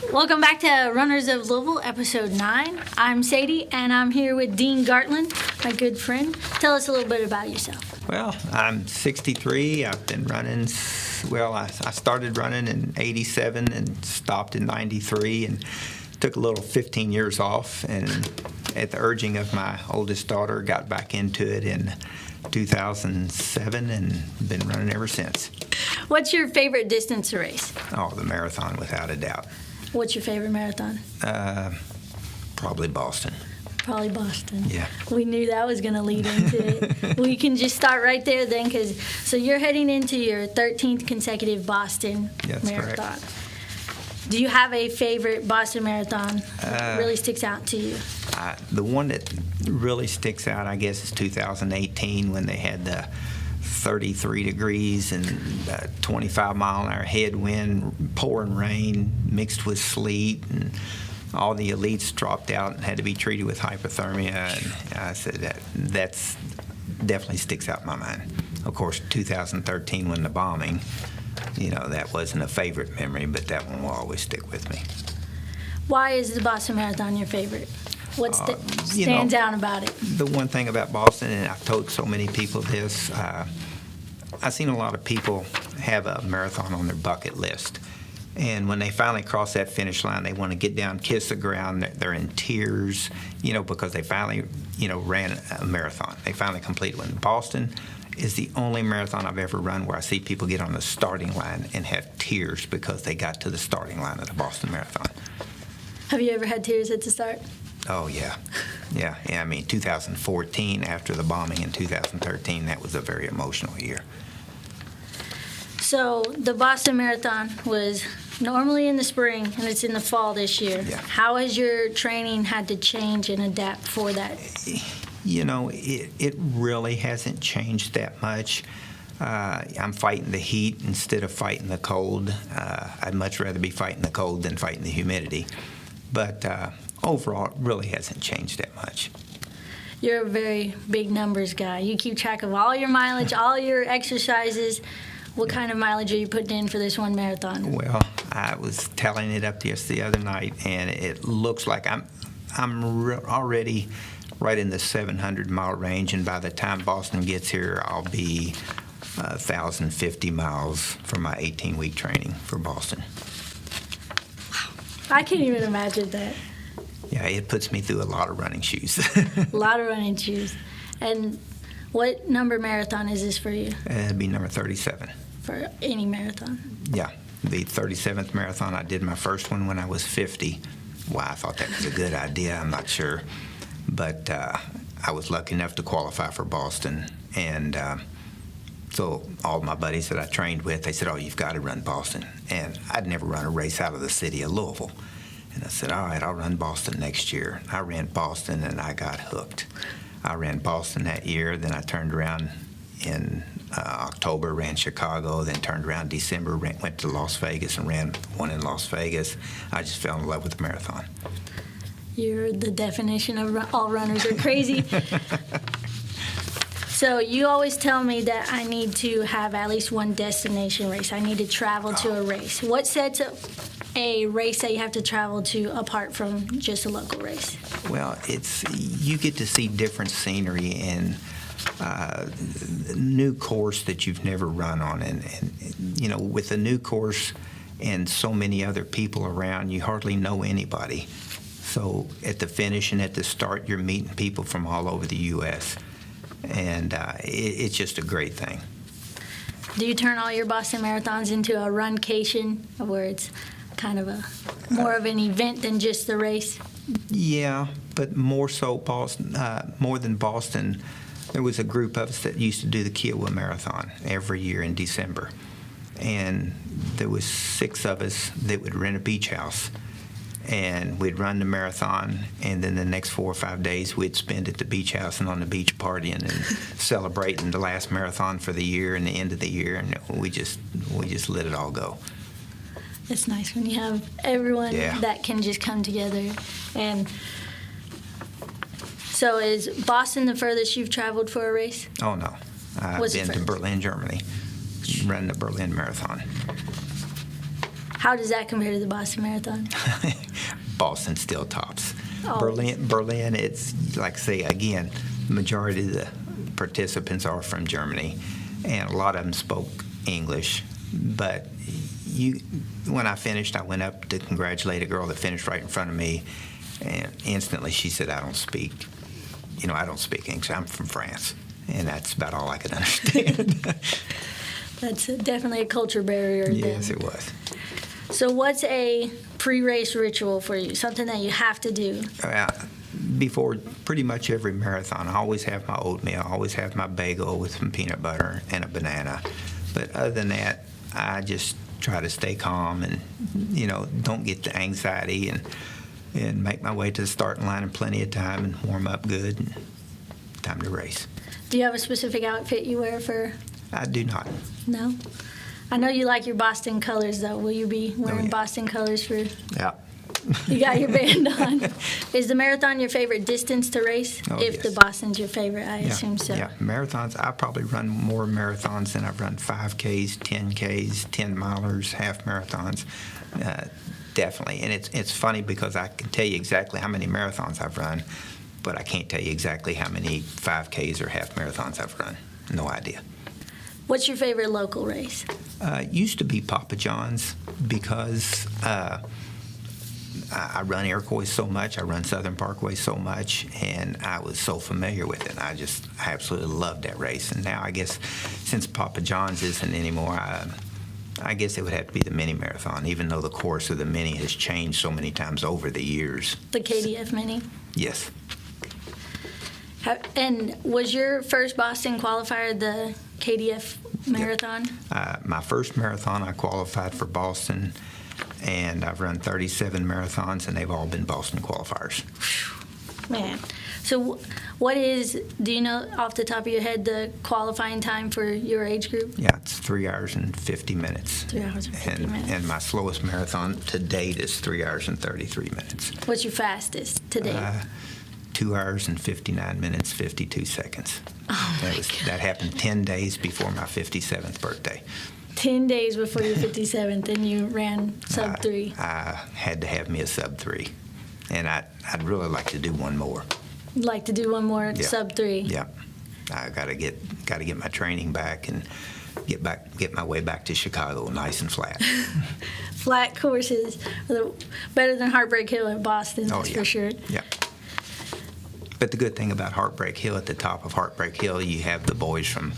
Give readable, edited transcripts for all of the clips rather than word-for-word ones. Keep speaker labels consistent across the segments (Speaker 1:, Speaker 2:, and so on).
Speaker 1: Welcome back to Runners of Louisville, Episode 9. I'm Sadie, and I'm here with Dean Gartland, my good friend. Tell us a little bit about yourself.
Speaker 2: Well, I'm 63. I've been running, I started running in 87 and stopped in 93 and took a little 15 years off. And at the urging of my oldest daughter, got back into it in 2007 and been running ever since.
Speaker 1: What's your favorite distance to race?
Speaker 2: Oh, the marathon, without a doubt.
Speaker 1: What's your favorite marathon?
Speaker 2: Probably Boston.
Speaker 1: Probably Boston.
Speaker 2: Yeah.
Speaker 1: We knew that was going to lead into it. We can just start right there then, so you're heading into your 13th consecutive Boston marathon.
Speaker 2: Correct.
Speaker 1: Do you have a favorite Boston marathon that really sticks out to you?
Speaker 2: The one that really sticks out, I guess, is 2018 when they had the 33 degrees and 25-mile-an-hour headwind, pouring rain mixed with sleet, and all the elites dropped out and had to be treated with hypothermia. And I said that's definitely sticks out in my mind. Of course, 2013 when the bombing, that wasn't a favorite memory, but that one will always stick with me.
Speaker 1: Why is the Boston Marathon your favorite? What stands out about it?
Speaker 2: The one thing about Boston, and I've told so many people this, I've seen a lot of people have a marathon on their bucket list. And when they finally cross that finish line, they want to get down, kiss the ground. They're in tears, because they finally, ran a marathon. They finally completed one. Boston is the only marathon I've ever run where I see people get on the starting line and have tears because they got to the starting line of the Boston Marathon.
Speaker 1: Have you ever had tears at the start?
Speaker 2: Oh, yeah. Yeah. I mean, 2014, after the bombing in 2013, that was a very emotional year.
Speaker 1: So the Boston Marathon was normally in the spring, and it's in the fall this year.
Speaker 2: Yeah.
Speaker 1: How has your training had to change and adapt for that?
Speaker 2: It really hasn't changed that much. I'm fighting the heat instead of fighting the cold. I'd much rather be fighting the cold than fighting the humidity. But overall, it really hasn't changed that much.
Speaker 1: You're a very big numbers guy. You keep track of all your mileage, all your exercises. What kind of mileage are you putting in for this one marathon?
Speaker 2: Well, I was tallying it up just the other night, and it looks like I'm already right in the 700-mile range, and by the time Boston gets here, I'll be 1,050 miles for my 18-week training for Boston.
Speaker 1: I can't even imagine that.
Speaker 2: Yeah, it puts me through a lot of running shoes.
Speaker 1: A lot of running shoes. And what number marathon is this for you?
Speaker 2: It'd be number 37.
Speaker 1: For any marathon?
Speaker 2: Yeah, the 37th marathon. I did my first one when I was 50. Why I thought that was a good idea, I'm not sure. But I was lucky enough to qualify for Boston. And so all my buddies that I trained with, they said, oh, you've got to run Boston. And I'd never run a race out of the city of Louisville. And I said, all right, I'll run Boston next year. I ran Boston, and I got hooked. I ran Boston that year, then I turned around in October, ran Chicago, then turned around December, went to Las Vegas and ran one in Las Vegas. I just fell in love with the marathon.
Speaker 1: You're the definition of all runners are crazy. So you always tell me that I need to have at least one destination race. I need to travel to a race. What sets up a race that you have to travel to apart from just a local race?
Speaker 2: Well, you get to see different scenery and new course that you've never run on. And with a new course and so many other people around, you hardly know anybody. So at the finish and at the start, you're meeting people from all over the U.S., and it's just a great thing.
Speaker 1: Do you turn all your Boston Marathons into a runcation where it's kind of more of an event than just the race?
Speaker 2: Yeah, but more so Boston, more than Boston. There was a group of us that used to do the Kiowa Marathon every year in December, and there was 6 of us that would rent a beach house, and we'd run the marathon, and then the next 4 or 5 days we'd spend at the beach house and on the beach partying and celebrating the last marathon for the year and the end of the year, and we just let it all go.
Speaker 1: It's nice when you have everyone that can just come together. And so is Boston the furthest you've traveled for a race?
Speaker 2: Oh, no. I've been to Berlin, Germany, run the Berlin Marathon.
Speaker 1: How does that compare to the Boston Marathon?
Speaker 2: Boston still tops.
Speaker 1: Always.
Speaker 2: Berlin, it's like I say again, the majority of the participants are from Germany, and a lot of them spoke English. But when I finished, I went up to congratulate a girl that finished right in front of me, and instantly she said, I don't speak English. I'm from France. And that's about all I could understand.
Speaker 1: That's definitely a culture barrier.
Speaker 2: Yes,
Speaker 1: then.
Speaker 2: it was.
Speaker 1: So what's a pre-race ritual for you? Something that you have to do?
Speaker 2: Before pretty much every marathon, I always have my oatmeal, I always have my bagel with some peanut butter and a banana. But other than that, I just try to stay calm and, don't get the anxiety and make my way to the starting line in plenty of time and warm up good and time to race.
Speaker 1: Do you have a specific outfit you wear for?
Speaker 2: I do not.
Speaker 1: No? I know you like your Boston colors, though. Will you be wearing Boston colors for?
Speaker 2: Yeah.
Speaker 1: You got your band on. Is the marathon your favorite distance to race? If
Speaker 2: yes.
Speaker 1: the Boston's your favorite, I assume so.
Speaker 2: Yeah, marathons, I probably run more marathons than I've run 5Ks, 10Ks, 10-milers, half marathons. Definitely. And it's funny because I can tell you exactly how many marathons I've run, but I can't tell you exactly how many 5Ks or half marathons I've run. No idea.
Speaker 1: What's your favorite local race?
Speaker 2: Used to be Papa John's because I run Iroquois so much, I run Southern Parkway so much, and I was so familiar with it. I absolutely loved that race. And now I guess since Papa John's isn't anymore, I guess it would have to be the mini marathon, even though the course of the mini has changed so many times over the years.
Speaker 1: The KDF mini?
Speaker 2: Yes.
Speaker 1: And was your first Boston qualifier the KDF marathon?
Speaker 2: My first marathon, I qualified for Boston, and I've run 37 marathons, and they've all been Boston qualifiers.
Speaker 1: Man. So do you know off the top of your head the qualifying time for your age group?
Speaker 2: Yeah, it's 3 hours and 50 minutes.
Speaker 1: 3 hours and 50 minutes.
Speaker 2: And my slowest marathon to date is 3 hours and 33 minutes.
Speaker 1: What's your fastest to date?
Speaker 2: 2 hours and 59 minutes, 52 seconds.
Speaker 1: Oh, my God.
Speaker 2: That happened 10 days before my 57th birthday.
Speaker 1: 10 days before your 57th, and you ran sub 3.
Speaker 2: I had to have me a sub 3. And I'd really like to do one more.
Speaker 1: Like to do one more sub 3?
Speaker 2: Yeah. I got to get my training back and get my way back to Chicago nice and flat.
Speaker 1: Flat courses are better than Heartbreak Hill at Boston, that's for sure.
Speaker 2: Yeah. But the good thing about Heartbreak Hill, at the top of Heartbreak Hill, you have the boys from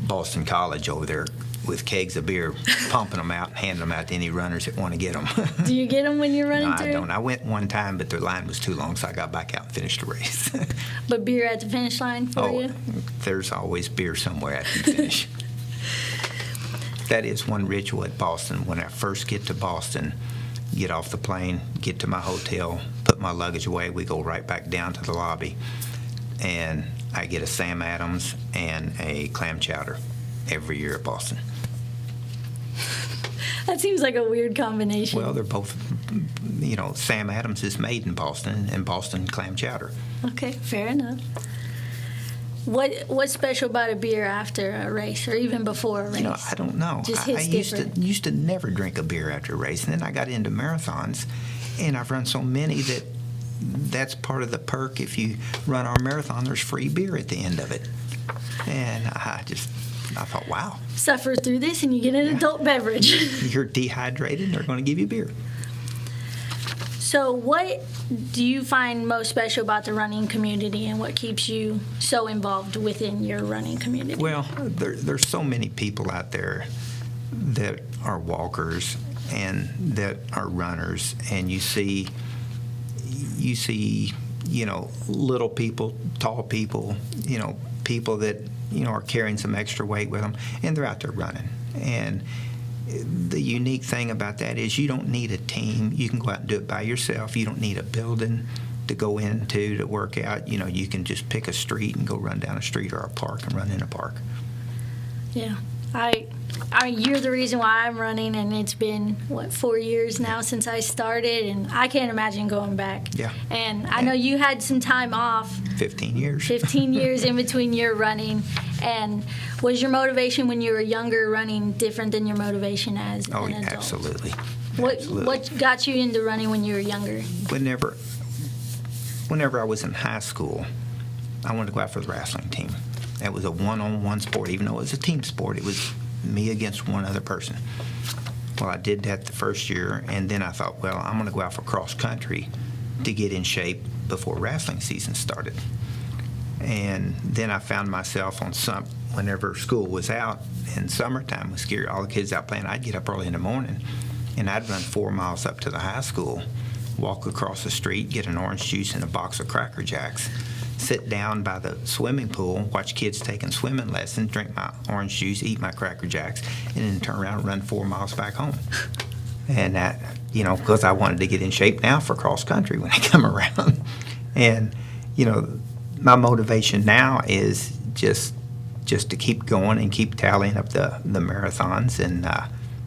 Speaker 2: Boston College over there with kegs of beer, pumping them out and handing them out to any runners that want to get them.
Speaker 1: Do you get them when you're running through?
Speaker 2: No, I don't. I went one time, but the line was too long, so I got back out and finished the race.
Speaker 1: But beer at the finish line for you?
Speaker 2: There's always beer somewhere after you finish. That is one ritual at Boston. When I first get to Boston, get off the plane, get to my hotel, put my luggage away, we go right back down to the lobby, and I get a Sam Adams and a clam chowder every year at Boston.
Speaker 1: That seems like a weird combination.
Speaker 2: Well, they're both, Sam Adams is made in Boston, and Boston clam chowder.
Speaker 1: Okay, fair enough. What's special about a beer after a race, or even before a race?
Speaker 2: I don't know.
Speaker 1: Just hits different.
Speaker 2: used to never drink a beer after a race, and then I got into marathons, and I've run so many that's part of the perk. If you run our marathon, there's free beer at the end of it, and I thought, wow.
Speaker 1: Suffer through this and you get an adult beverage.
Speaker 2: You're dehydrated and they're going to give you beer.
Speaker 1: So what do you find most special about the running community, and what keeps you so involved within your running community?
Speaker 2: Well, there's so many people out there that are walkers and that are runners, and you see little people, tall people, people that are carrying some extra weight with them, and they're out there running. And the unique thing about that is you don't need a team. You can go out and do it by yourself. You don't need a building to go into to work out. You can just pick a street and go run down a street, or a park and run in a park.
Speaker 1: Yeah. I mean, you're the reason why I'm running, and it's been, 4 years now since I started, and I can't imagine going back.
Speaker 2: Yeah.
Speaker 1: And I know you had some time off.
Speaker 2: 15 years.
Speaker 1: 15 years in between your running. And was your motivation when you were younger running different than your motivation as an adult?
Speaker 2: Absolutely.
Speaker 1: What got you into running when you were younger?
Speaker 2: Whenever I was in high school, I wanted to go out for the wrestling team. That was a one-on-one sport. Even though it was a team sport, it was me against one other person. Well, I did that the first year, and then I thought, well, I'm going to go out for cross country to get in shape before wrestling season started. And then I found myself whenever school was out and summertime was scary, all the kids out playing, I'd get up early in the morning, and I'd run 4 miles up to the high school, walk across the street, get an orange juice and a box of Cracker Jacks, sit down by the swimming pool, watch kids taking swimming lessons, drink my orange juice, eat my Cracker Jacks, and then turn around and run 4 miles back home. And that, because I wanted to get in shape now for cross country when I come around. And, my motivation now is just to keep going and keep tallying up the marathons. And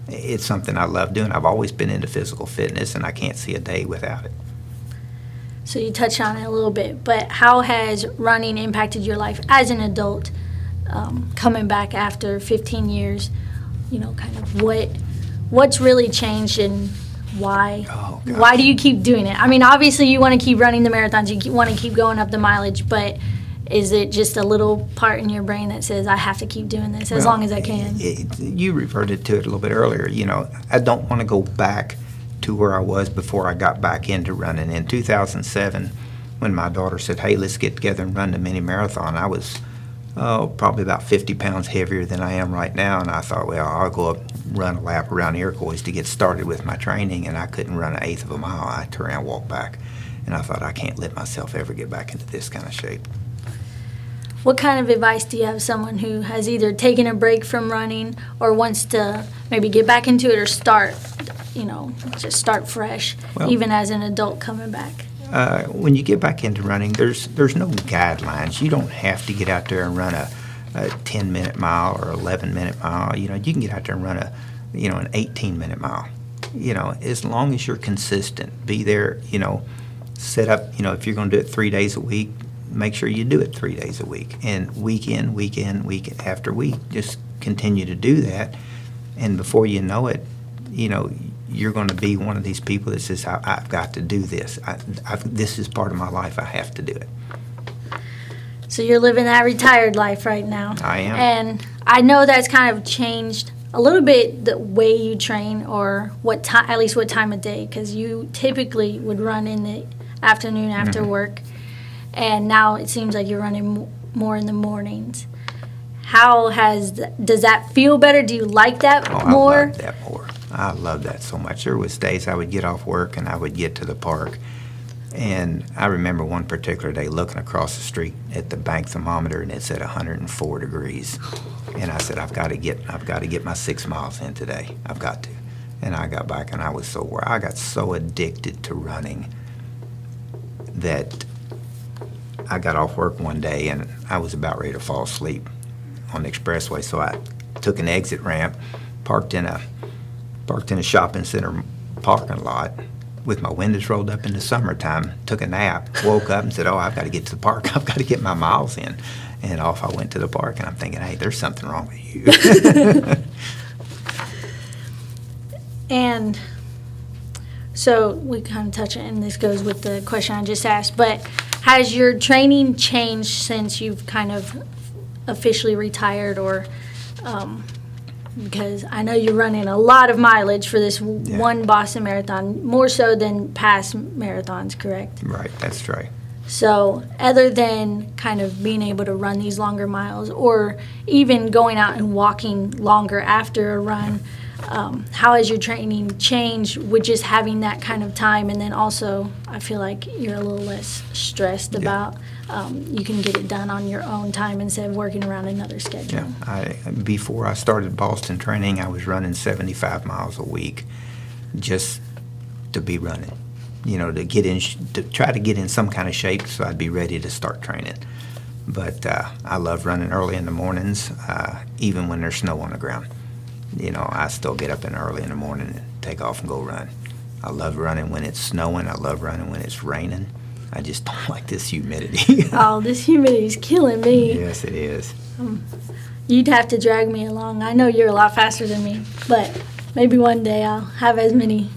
Speaker 2: it's something I love doing. I've always been into physical fitness, and I can't see a day without it.
Speaker 1: So you touched on it a little bit, but how has running impacted your life as an adult, coming back after 15 years? Kind of what's really changed and why?
Speaker 2: Oh, gosh.
Speaker 1: Why do you keep doing it? I mean, obviously you want to keep running the marathons, you want to keep going up the mileage, but is it just a little part in your brain that says, I have to keep doing this as long as I can?
Speaker 2: You reverted to it a little bit earlier. I don't want to go back to where I was before I got back into running. In 2007, when my daughter said, hey, let's get together and run the mini marathon, I was probably about 50 pounds heavier than I am right now, and I thought, well, I'll go up run a lap around Iroquois to get started with my training, and I couldn't run 1/8 of a mile. I turned around and walked back, and I thought, I can't let myself ever get back into this kind of shape.
Speaker 1: What kind of advice do you have someone who has either taken a break from running or wants to maybe get back into it or start, just start fresh, even as an adult coming back?
Speaker 2: When you get back into running, there's no guidelines. You don't have to get out there and run a 10-minute mile or 11-minute mile. You can get out there and run an 18-minute mile. As long as you're consistent, be there. Set up. If you're going to do it 3 days a week, make sure you do it 3 days a week, and week in, week after week, just continue to do that, and before you know it, you're going to be one of these people that says, I've got to do this. This is part of my life. I have to do it.
Speaker 1: So you're living that retired life right now.
Speaker 2: I am.
Speaker 1: And I know that's kind of changed a little bit the way you train, or at least what time of day, because you typically would run in the afternoon after work, and now it seems like you're running more in the mornings. Does that feel better? Do you like that more?
Speaker 2: I love that more. I love that so much. There was days I would get off work and I would get to the park, and I remember one particular day looking across the street at the bank thermometer, and it said 104 degrees, and I said, I've got to get my 6 miles in today. I've got to. And I got back, and I got so addicted to running that I got off work one day and I was about ready to fall asleep on the expressway, so I took an exit ramp, parked in a shopping center parking lot with my windows rolled up in the summertime, took a nap, woke up and said, I've got to get to the park. I've got to get my miles in. And off I went to the park, and I'm thinking, hey, there's something wrong with you.
Speaker 1: And so we kind of touch it, and this goes with the question I just asked, but has your training changed since you've kind of officially retired, or because I know you're running a lot of mileage for this one Boston Marathon, more so than past marathons, correct?
Speaker 2: Right, that's right.
Speaker 1: So other than kind of being able to run these longer miles, or even going out and walking longer after a run, how has your training changed with just having that kind of time? And then also, I feel like you're a little less stressed about you can get it done on your own time instead of working around another schedule.
Speaker 2: Yeah, before I started Boston training, I was running 75 miles a week just to be running, to try to get in some kind of shape so I'd be ready to start training. But I love running early in the mornings, even when there's snow on the ground. I still get up in early in the morning and take off and go run. I love running when it's snowing. I love running when it's raining. I just don't like this humidity.
Speaker 1: Oh, this humidity is killing me.
Speaker 2: Yes, it is.
Speaker 1: You'd have to drag me along. I know you're a lot faster than me, but maybe one day I'll have as many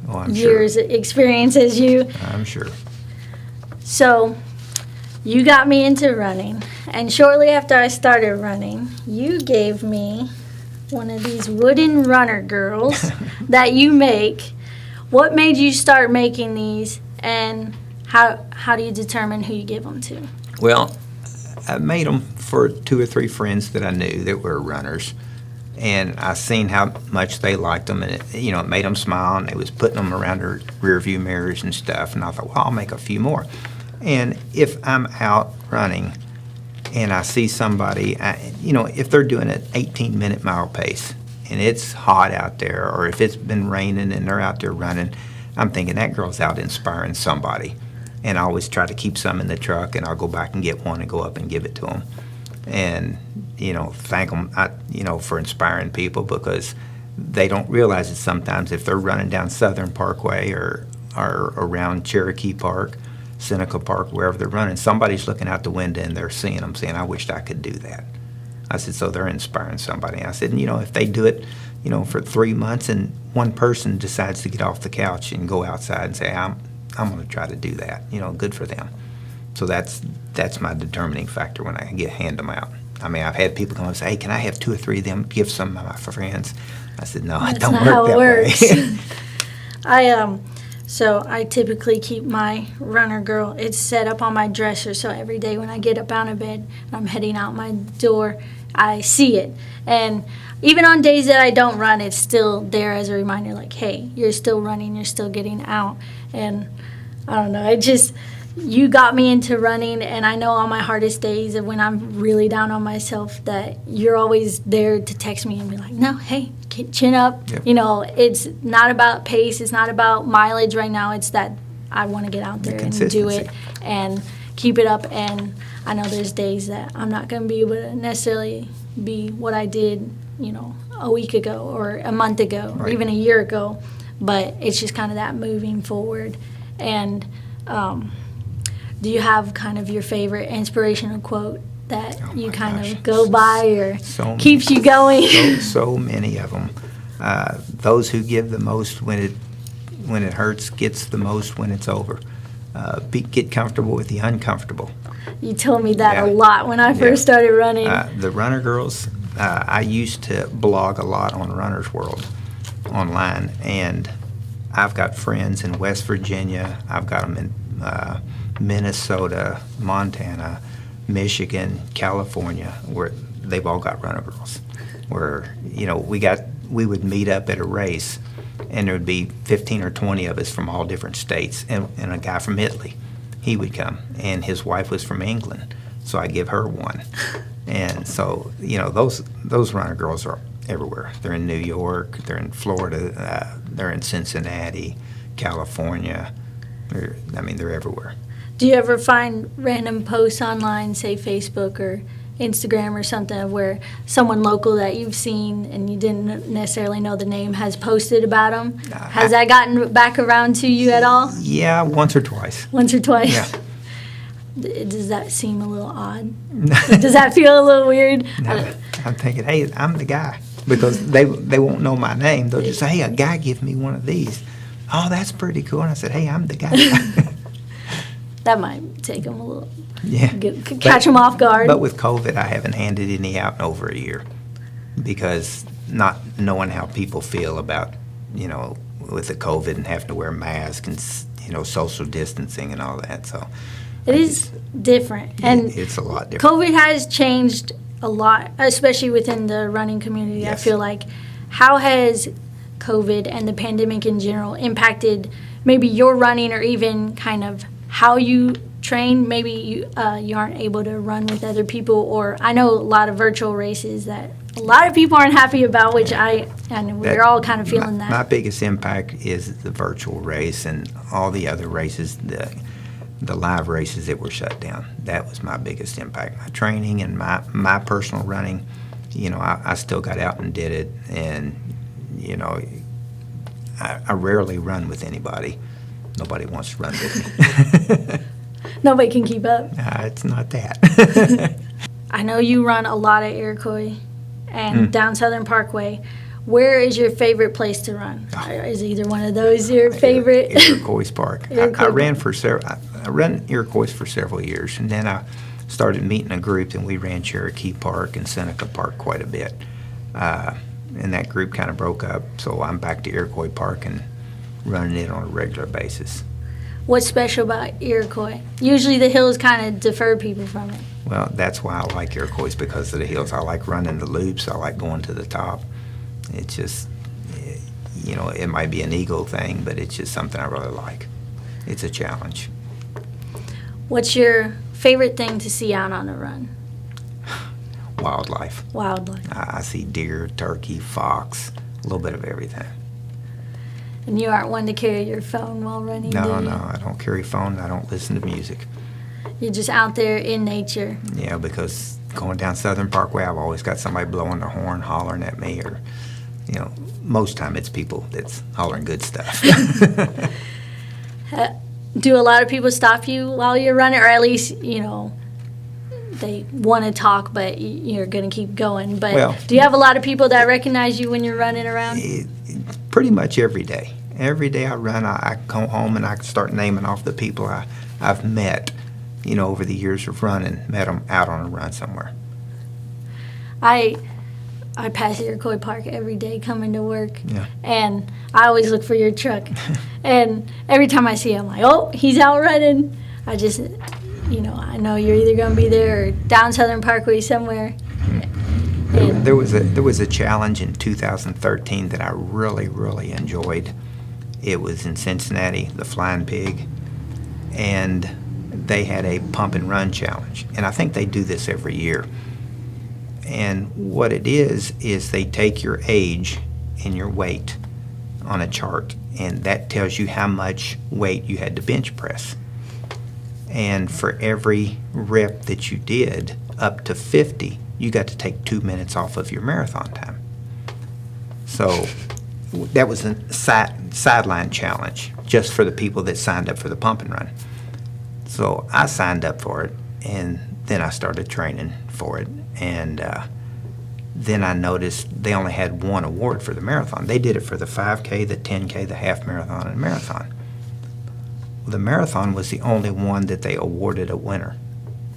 Speaker 2: I'm
Speaker 1: years
Speaker 2: sure.
Speaker 1: experience as you.
Speaker 2: I'm sure.
Speaker 1: So you got me into running, and shortly after I started running, you gave me one of these wooden runner girls that you make. What made you start making these, and how do you determine who you give them to?
Speaker 2: Well, I made them for 2 or 3 friends that I knew that were runners, and I seen how much they liked them, and it made them smile, and they was putting them around their rear view mirrors and stuff, and I thought, well, I'll make a few more. And if I'm out running and I see somebody, if they're doing an 18-minute mile pace and it's hot out there, or if it's been raining and they're out there running, I'm thinking that girl's out inspiring somebody. And I always try to keep some in the truck, and I'll go back and get one and go up and give it to them. And, thank them, for inspiring people, because they don't realize it sometimes if they're running down Southern Parkway or around Cherokee Park, Seneca Park, wherever they're running, somebody's looking out the window and they're seeing them saying, I wished I could do that. I said, so they're inspiring somebody. I said, if they do it, for 3 months and one person decides to get off the couch and go outside and say, I'm going to try to do that, good for them. So that's my determining factor when I hand them out. I mean, I've had people come and say, hey, can I have 2 or 3 of them, give some of my friends? I said, no, it don't work that way.
Speaker 1: So I typically keep my runner girl, it's set up on my dresser, so every day when I get up out of bed and I'm heading out my door, I see it. And even on days that I don't run, it's still there as a reminder, like, hey, you're still running, you're still getting out. And I don't know, you got me into running, and I know on my hardest days and when I'm really down on myself that you're always there to text me and be like, no, hey, chin up.
Speaker 2: Yep.
Speaker 1: It's not about pace, it's not about mileage right now, it's that I want to get out there and do it and keep it up. And I know there's days that I'm not going to be able to necessarily be what I did, a week ago or a month ago or even a year ago, but it's just kind of that moving forward. And do you have kind of your favorite inspirational quote that you kind of go by or keeps you going?
Speaker 2: So many of them. Those who give the most when it hurts gets the most when it's over. Get comfortable with the uncomfortable.
Speaker 1: You told me that a lot when I first started running.
Speaker 2: The runner girls, I used to blog a lot on Runner's World online, and I've got friends in West Virginia. I've got them in Minnesota, Montana, Michigan, California, where they've all got runner girls. Where we would meet up at a race, and there would be 15 or 20 of us from all different states, and a guy from Italy, he would come, and his wife was from England, so I give her one. And so those runner girls are everywhere. They're in New York, they're in Florida, they're in Cincinnati, California. They're everywhere.
Speaker 1: Do you ever find random posts online, say Facebook or Instagram or something, where someone local that you've seen and you didn't necessarily know the name has posted about them? Has that gotten back around to you at all?
Speaker 2: Yeah, once or twice.
Speaker 1: Once or twice?
Speaker 2: Yeah.
Speaker 1: Does that seem a little odd? Does that feel a little weird?
Speaker 2: No, I'm thinking, hey, I'm the guy. Because they won't know my name. They'll just say, hey, a guy gave me one of these. Oh, that's pretty cool. And I said, hey, I'm the guy.
Speaker 1: That might take them a little,
Speaker 2: catch
Speaker 1: them off guard.
Speaker 2: But with COVID, I haven't handed any out in over a year because not knowing how people feel about, with the COVID and having to wear masks and, social distancing and all that. So
Speaker 1: it is different. And
Speaker 2: it's a lot different.
Speaker 1: COVID has changed a lot, especially within the running community.
Speaker 2: Yes.
Speaker 1: I feel like, how has COVID and the pandemic in general impacted maybe your running, or even kind of how you train? Maybe you aren't able to run with other people, or I know a lot of virtual races that a lot of people aren't happy about, which we're all kind of feeling that.
Speaker 2: My biggest impact is the virtual race and all the other races. the live races that were shut down. That was my biggest impact. My training and my personal running, I still got out and did it. And, I rarely run with anybody. Nobody wants to run with me.
Speaker 1: Nobody can keep up.
Speaker 2: It's not that.
Speaker 1: I know you run a lot at Iroquois and down Southern Parkway. Where is your favorite place to run? Is either one of those your favorite?
Speaker 2: Iroquois Park. I ran Iroquois for several years, and then I started meeting a group, and we ran Cherokee Park and Seneca Park quite a bit. And that group kind of broke up, so I'm back to Iroquois Park and running it on a regular basis.
Speaker 1: What's special about Iroquois? Usually the hills kind of deter people from it.
Speaker 2: Well, that's why I like Iroquois, because of the hills. I like running the loops. I like going to the top. It's just, it might be an ego thing, but it's just something I really like. It's a challenge.
Speaker 1: What's your favorite thing to see out on a run?
Speaker 2: Wildlife.
Speaker 1: Wildlife.
Speaker 2: I see deer, turkey, fox, a little bit of everything.
Speaker 1: And you aren't one to carry your phone while running, do you?
Speaker 2: No, I don't carry a phone. I don't listen to music.
Speaker 1: You're just out there in nature.
Speaker 2: Yeah, because going down Southern Parkway, I've always got somebody blowing their horn, hollering at me, or, most time it's people that's hollering good stuff.
Speaker 1: Do a lot of people stop you while you're running, or at least, they want to talk, but you're going to keep going? But do you have a lot of people that recognize you when you're running around?
Speaker 2: Pretty much every day. Every day I run, I go home and I start naming off the people I've met, over the years of running, met them out on a run somewhere.
Speaker 1: I pass Iroquois Park every day coming to work,
Speaker 2: yeah.
Speaker 1: And I always look for your truck. And every time I see it, I'm like, oh, he's out running. I just, I know you're either going to be there or down Southern Parkway somewhere.
Speaker 2: There was a challenge in 2013 that I really, really enjoyed. It was in Cincinnati, the Flying Pig, and they had a pump and run challenge. And I think they do this every year. And what it is they take your age and your weight on a chart, and that tells you how much weight you had to bench press. And for every rep that you did, up to 50, you got to take 2 minutes off of your marathon time. So that was a sideline challenge just for the people that signed up for the pump and run. So I signed up for it, and then I started training for it. And then I noticed they only had one award for the marathon. They did it for the 5K, the 10K, the half marathon, and marathon. The marathon was the only one that they awarded a winner,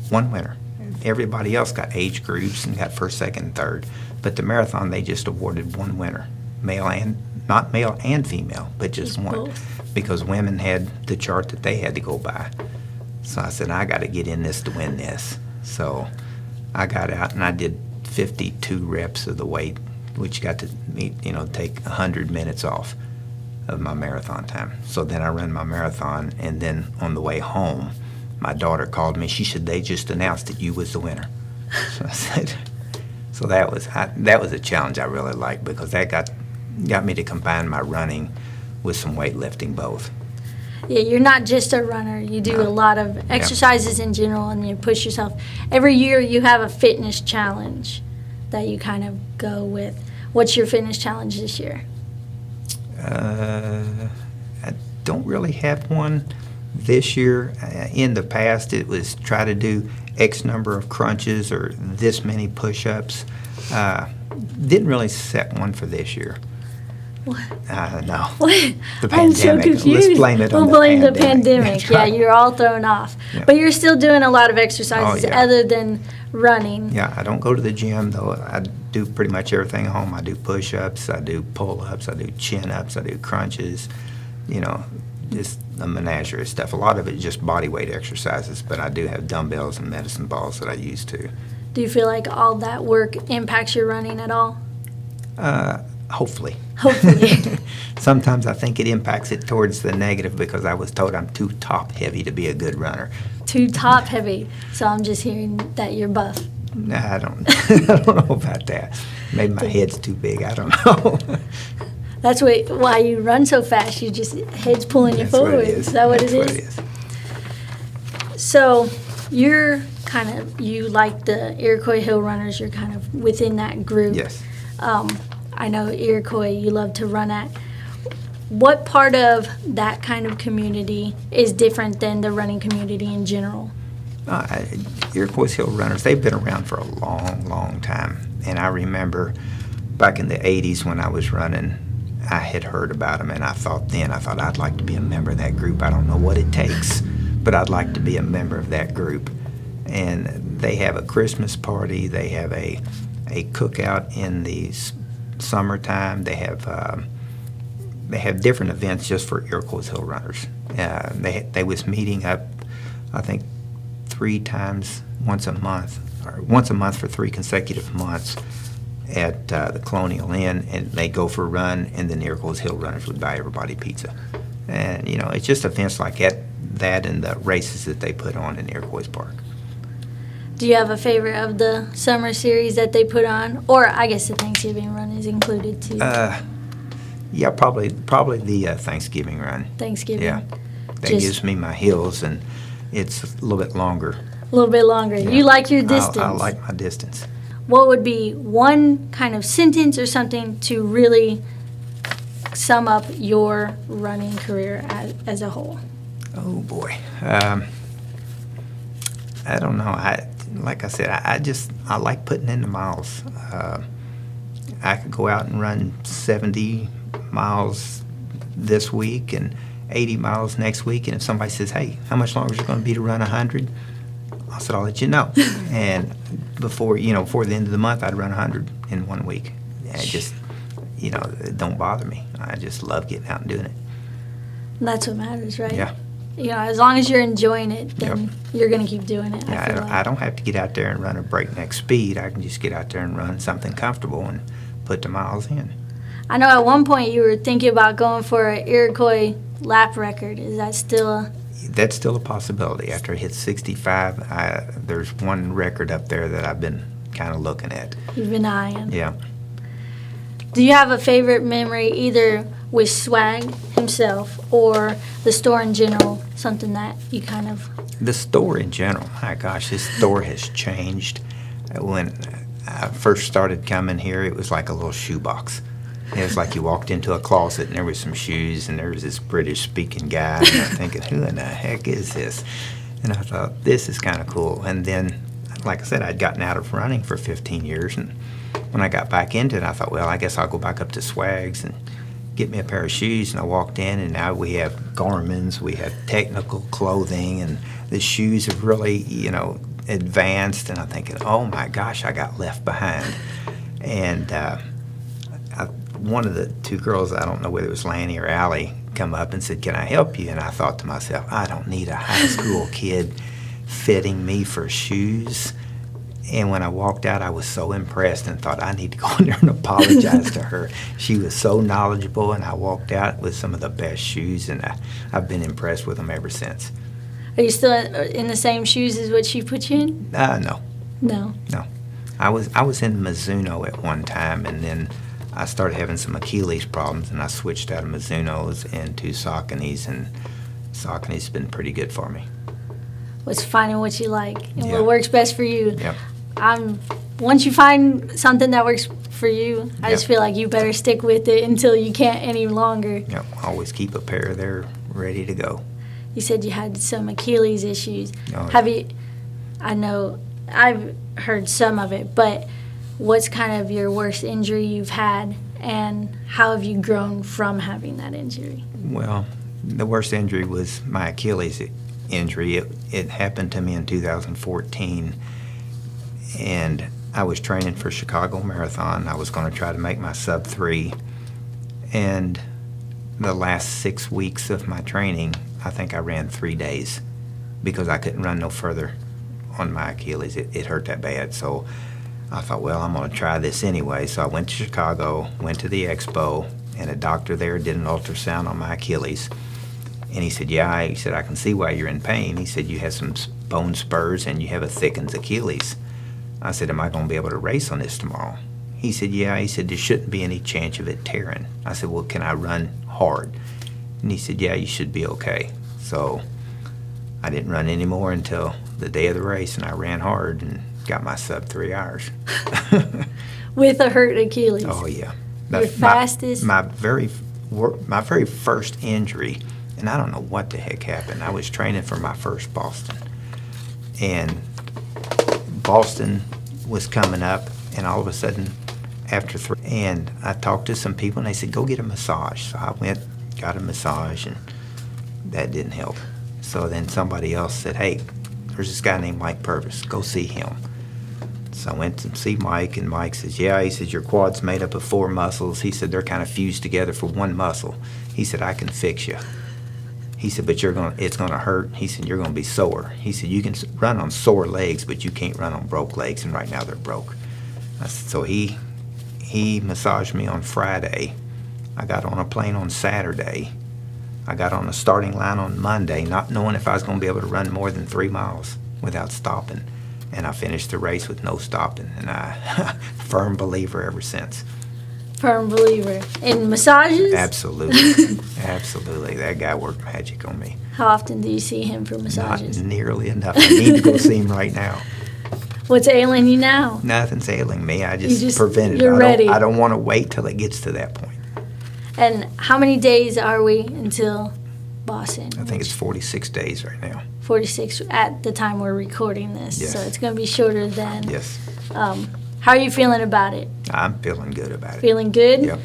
Speaker 2: one winner. Everybody else got age groups and got first, second, third. But the marathon, they just awarded one winner, not male and female, but just one.
Speaker 1: Both.
Speaker 2: Because women had the chart that they had to go by. So I said, I got to get in this to win this. So I got out and I did 52 reps of the weight, which got to take 100 minutes off of my marathon time. So then I ran my marathon, and then on the way home, my daughter called me. She said, they just announced that you was the winner. So I said, so that was a challenge I really liked, because that got me to combine my running with some weightlifting both.
Speaker 1: Yeah, you're not just a runner. You do a lot of exercises in general, and you push yourself. Every year you have a fitness challenge that you kind of go with. What's your fitness challenge this year?
Speaker 2: I don't really have one this year. In the past, it was try to do X number of crunches or this many push-ups. Didn't really set one for this year.
Speaker 1: What?
Speaker 2: No.
Speaker 1: What?
Speaker 2: The pandemic.
Speaker 1: I'm so confused.
Speaker 2: Let's blame it on
Speaker 1: we'll blame the
Speaker 2: pandemic.
Speaker 1: pandemic. Yeah, you're all thrown off.
Speaker 2: Yeah.
Speaker 1: But you're still doing a lot of exercises other than running.
Speaker 2: Yeah, I don't go to the gym, though. I do pretty much everything at home. I do push-ups, I do pull-ups, I do chin-ups, I do crunches, just a menagerie of stuff. A lot of it is just body weight exercises, but I do have dumbbells and medicine balls that I use too.
Speaker 1: Do you feel like all that work impacts your running at all?
Speaker 2: Hopefully.
Speaker 1: Hopefully.
Speaker 2: Sometimes I think it impacts it towards the negative, because I was told I'm too top-heavy to be a good runner.
Speaker 1: Too top-heavy. So I'm just hearing that you're buff.
Speaker 2: Nah, I don't know about that. Maybe my head's too big. I don't know.
Speaker 1: That's why you run so fast. You just head's pulling you
Speaker 2: That's what
Speaker 1: forward.
Speaker 2: it is.
Speaker 1: Is that what
Speaker 2: That's
Speaker 1: it
Speaker 2: what
Speaker 1: is?
Speaker 2: it is.
Speaker 1: So you're you like the Iroquois Hill Runners, you're kind of within that group.
Speaker 2: Yes.
Speaker 1: I know Iroquois you love to run at. What part of that kind of community is different than the running community in general?
Speaker 2: Iroquois Hill Runners, they've been around for a long, long time. And I remember back in the 80s when I was running, I had heard about them, and I thought I'd like to be a member of that group. I don't know what it takes, but I'd like to be a member of that group. And they have a Christmas party. They have a cookout in the summertime. They have different events just for Iroquois Hill Runners. They was meeting up, I think, 3 times once a month for 3 consecutive months at the Colonial Inn, and they go for a run, and then the Iroquois Hill Runners would buy everybody pizza. And it's just events like that and the races that they put on in Iroquois Park.
Speaker 1: Do you have a favorite of the summer series that they put on? Or I guess the Thanksgiving run is included too.
Speaker 2: Yeah, probably the Thanksgiving run.
Speaker 1: Thanksgiving.
Speaker 2: Yeah, that gives me my hills, and it's a little bit longer.
Speaker 1: A little bit longer.
Speaker 2: Yeah.
Speaker 1: You like your distance.
Speaker 2: I like my distance.
Speaker 1: What would be one kind of sentence or something to really sum up your running career as a whole?
Speaker 2: Oh boy, I don't know. Like I said, I like putting in the miles. I could go out and run 70 miles this week and 80 miles next week, and if somebody says, "Hey, how much longer is it going to be to run 100?" I said, "I'll let you know." And before the end of the month, I'd run 100 in 1 week. And it don't bother me. I just love getting out and doing it.
Speaker 1: That's what matters, right?
Speaker 2: Yeah.
Speaker 1: As long as you're enjoying it, then you're going to keep doing it.
Speaker 2: Yeah, I don't have to get out there and run a breakneck speed. I can just get out there and run something comfortable and put the miles in.
Speaker 1: I know at one point you were thinking about going for an Iroquois lap record. Is that still
Speaker 2: That's still a possibility. After I hit 65, there's one record up there that I've been kind of looking at.
Speaker 1: You've been eyeing?
Speaker 2: Yeah.
Speaker 1: Do you have a favorite memory either with Swag himself or the store in general, something that you kind of...
Speaker 2: The store in general, my gosh, this store has changed. When I first started coming here, it was like a little shoebox. It was like you walked into a closet and there was some shoes and there was this British-speaking guy, and I'm thinking, who in the heck is this? And I thought, this is kind of cool. And then, like I said, I'd gotten out of running for 15 years, and when I got back into it, I thought, well, I guess I'll go back up to Swags and get me a pair of shoes. And I walked in, and now we have Garmin's, we have technical clothing, and the shoes have really, advanced. And I'm thinking, oh my gosh, I got left behind. And one of the 2 girls, I don't know whether it was Lanny or Allie, come up and said, "Can I help you?" And I thought to myself, I don't need a high school kid fitting me for shoes. And when I walked out, I was so impressed and thought I need to go in there and apologize to her. She was so knowledgeable, and I walked out with some of the best shoes, and I've been impressed with them ever since.
Speaker 1: Are you still in the same shoes as what she put you in?
Speaker 2: No.
Speaker 1: No.
Speaker 2: I was in Mizuno at one time, and then I started having some Achilles problems, and I switched out of Mizunos into Saucony's, and Saucony's been pretty good for me.
Speaker 1: What's finding what you like and
Speaker 2: Yeah.
Speaker 1: what works best for you.
Speaker 2: Yep.
Speaker 1: Once you find something that works for you, I just
Speaker 2: Yep.
Speaker 1: feel like you better stick with it until you can't any longer.
Speaker 2: Yep. Always keep a pair there ready to go.
Speaker 1: You said you had some Achilles issues.
Speaker 2: Oh,
Speaker 1: Have you? I know I've heard some of it, but what's kind of your worst injury you've had, and how have you grown from having that injury?
Speaker 2: Well, the worst injury was my Achilles injury. It happened to me in 2014, and I was training for Chicago Marathon. I was going to try to make my sub 3, and the last 6 weeks of my training, I think I ran 3 days because I couldn't run no further on my Achilles. It hurt that bad. So I thought, well, I'm going to try this anyway. So I went to Chicago, went to the expo, and a doctor there did an ultrasound on my Achilles. And he said, yeah, he said, I can see why you're in pain. He said, you have some bone spurs and you have a thickened Achilles. I said, am I going to be able to race on this tomorrow? He said, yeah. He said, there shouldn't be any chance of it tearing. I said, well, can I run hard? And he said, yeah, you should be okay. So I didn't run anymore until the day of the race, and I ran hard and got my sub 3 hours.
Speaker 1: With a hurt Achilles.
Speaker 2: Oh yeah,
Speaker 1: Your fastest?
Speaker 2: My very first injury, and I don't know what the heck happened. I was training for my first Boston, and Boston was coming up, and all of a sudden, after 3, and I talked to some people, and they said, go get a massage. So I went, got a massage, and that didn't help. So then somebody else said, hey, there's this guy named Mike Purvis, go see him. So I went to see Mike, and Mike says, yeah, he says, your quad's made up of 4 muscles. He said, they're kind of fused together for one muscle. He said, I can fix you. He said, but it's gonna hurt. He said, you're gonna be sore. He said, you can run on sore legs, but you can't run on broke legs, and right now they're broke. So he massaged me on Friday. I got on a plane on Saturday. I got on the starting line on Monday, not knowing if I was gonna be able to run more than 3 miles without stopping. And I finished the race with no stopping, and I firm believer ever since.
Speaker 1: Firm believer. In massages?
Speaker 2: Absolutely. Absolutely. That guy worked magic on me.
Speaker 1: How often do you see him for massages?
Speaker 2: Not nearly enough. I need to go see him right now.
Speaker 1: What's ailing you now?
Speaker 2: Nothing's ailing me. I just prevent it.
Speaker 1: You're ready.
Speaker 2: I don't want to wait till it gets to that point.
Speaker 1: And how many days are we until Boston?
Speaker 2: I think it's 46 days right now.
Speaker 1: 46 at the time we're recording this.
Speaker 2: Yes.
Speaker 1: So it's going to be shorter then.
Speaker 2: Yes.
Speaker 1: How are you feeling about it?
Speaker 2: I'm feeling good about it.
Speaker 1: Feeling good?
Speaker 2: Yep.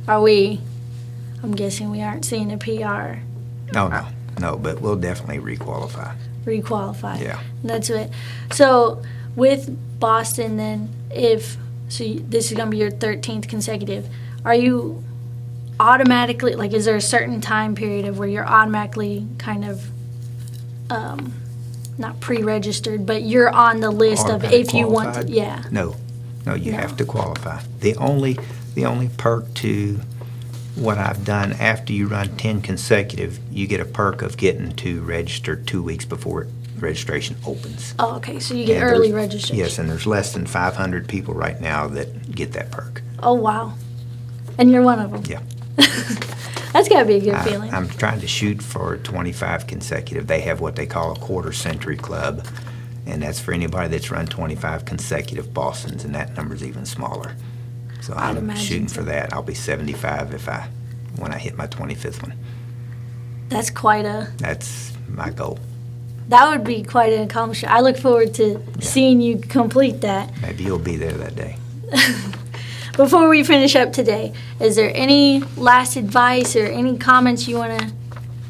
Speaker 1: I'm guessing we aren't seeing a PR.
Speaker 2: No, but we'll definitely requalify.
Speaker 1: Requalify.
Speaker 2: Yeah.
Speaker 1: That's it. So with Boston then, this is going to be your 13th consecutive, are you automatically, like, is there a certain time period of where you're automatically kind of, not pre-registered, but you're on the list of if you want to, yeah.
Speaker 2: No, you have to qualify. The only perk to what I've done, after you run 10 consecutive, you get a perk of getting to register 2 weeks before registration opens.
Speaker 1: Oh, okay, so you get
Speaker 2: And
Speaker 1: early
Speaker 2: there's-
Speaker 1: registration.
Speaker 2: Yes, and there's less than 500 people right now that get that perk.
Speaker 1: Oh, wow. And you're one of them.
Speaker 2: Yeah.
Speaker 1: That's got to be a good feeling.
Speaker 2: I'm trying to shoot for 25 consecutive. They have what they call a quarter century club, and that's for anybody that's run 25 consecutive Bostons, and that number's even smaller. So I'm shooting for that. I'll be 75 when I hit my 25th one.
Speaker 1: That's
Speaker 2: my goal.
Speaker 1: That would be quite an accomplishment. I look forward to seeing you complete that.
Speaker 2: Maybe you'll be there that day.
Speaker 1: Before we finish up today, is there any last advice or any comments you want to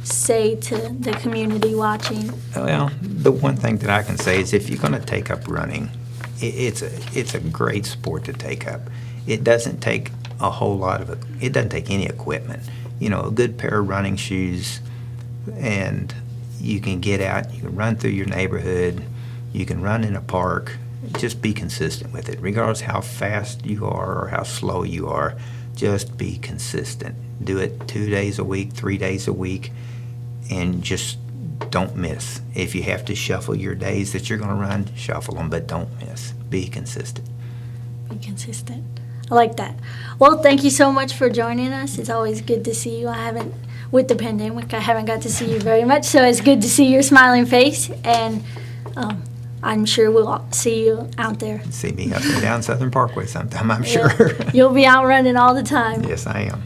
Speaker 1: say to the community watching?
Speaker 2: Well, the one thing that I can say is if you're going to take up running, it's a great sport to take up. It doesn't take a whole lot of it. It doesn't take any equipment. A good pair of running shoes, and you can get out, you can run through your neighborhood, you can run in a park. Just be consistent with it. Regardless how fast you are or how slow you are, just be consistent. Do it 2 days a week, 3 days a week, and just don't miss. If you have to shuffle your days that you're going to run, shuffle them, but don't miss. Be consistent.
Speaker 1: Be consistent. I like that. Well, thank you so much for joining us. It's always good to see you. With the pandemic, I haven't got to see you very much, so it's good to see your smiling face, and I'm sure we'll see you out there.
Speaker 2: See me up and down Southern Parkway sometime, I'm sure.
Speaker 1: You'll be out running all the time.
Speaker 2: Yes, I am.